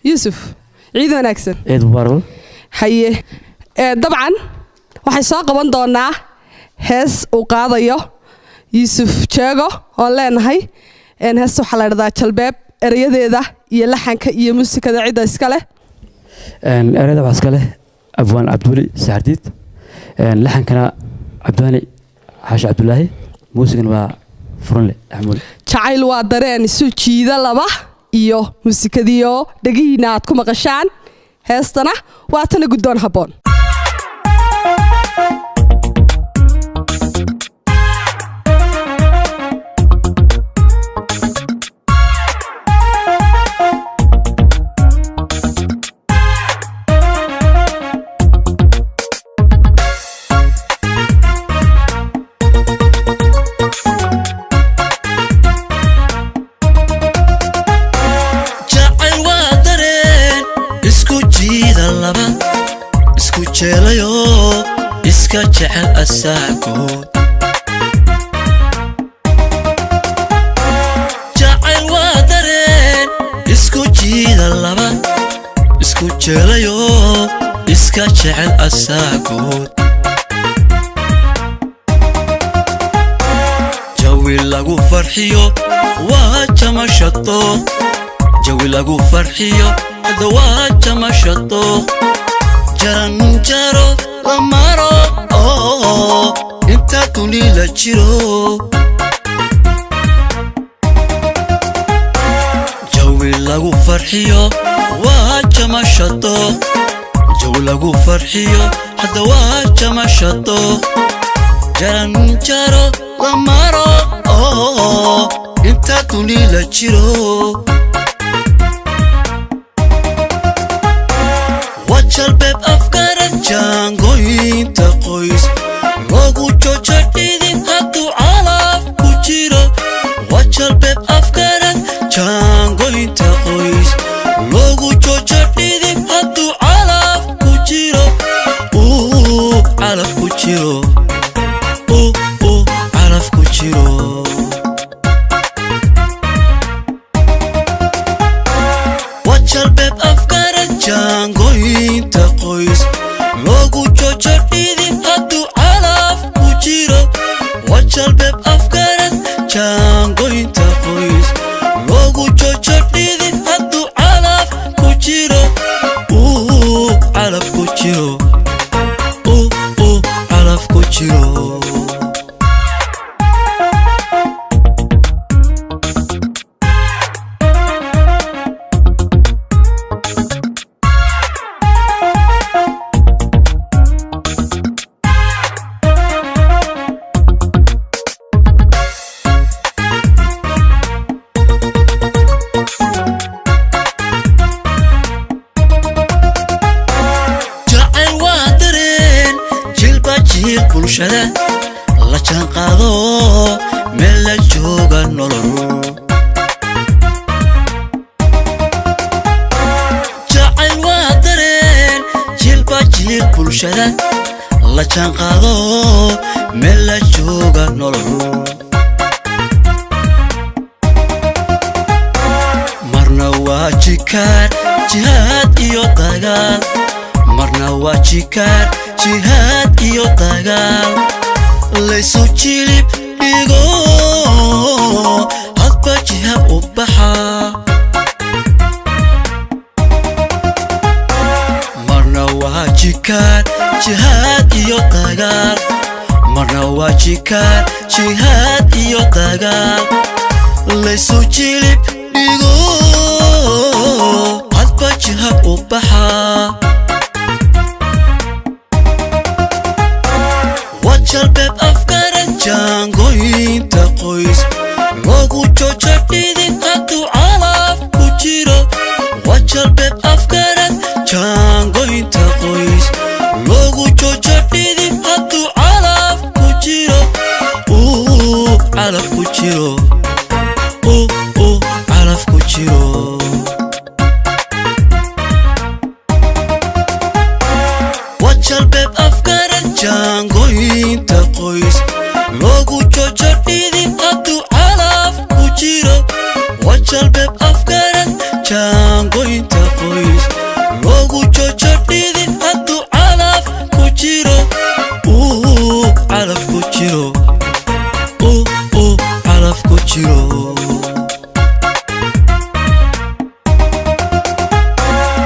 يوسف عيد وناكسن عيد مبارك حيه طبعا waxay soo qaban doonaa hees uu qaadayo Yusuf Jeego oo leenahay hees waxa la yiraahdaa Jalbeeb erayadeeda iyo laxanka iyo muusikada cid iska leh erayada waxa iska leh Abwaan Abduli Saardiid laxankana Abdaani Xaashi Abdullaahi muusigana waa Furunle Axmud jacayl waa dareen isu jiida laba iyo muusikadiyo dhagiina aad ku maqashaan heestana waa tan guddoon haboon jelayo iska jecel asaagood jacayl waa dareen isku jiida laba isku jelayo iska jecel asaagood jawi lagu farxiyo waa jamashado jawi lagu farxiyo waa jamashado jaranjaro lamaro inta duni la jiro jawi lagu farxiyo waa jamashado jawi lagu farxiyo hada waa jamashado jaranjaro lamaro inta duni la jiro Jalbeeb afkaran jaangoynta qoys loogu joojo dhidin hadduu calaf ku jiro waa jalbeeb afkaran jaangoynta qoys loogu joojo dhidin hadduu calaf ku jiro calaf ku jiro calaf ku jiro waa jalbeeb afkaran jaangoynta qoys loogu joojo dhidin hadduu calaf ku jiro waa jalbeeb afkaran jaangoynta qoys loogu joojo dhidin hadduu calaf ku jiro calaf ku jiro calaf ku jiro bulshada la jaan qaado meel la jooga nolol jacayl waa dareen jilba jiil bulshada la jaan qaado meel la jooga nolol marna waa jikaar jihaad iyo dagaal marna waa jikaar jihaad iyo dagaal laysu jilib dhigo hadba jiha u baxa marna waa jikaar jihaad iyo dagaal marna waa jikaar jihaad iyo dagaal laysu jilib dhigo hadba jiha u baxa jalbeeb afkaran jaangoynta qoys loogu joojo dhidin hadduu calaf ku jiro waa jalbeeb afkaran jaangoynta qoys loogu joojo dhidin hadduu calaf ku jiro calaf ku jiro calaf ku jiro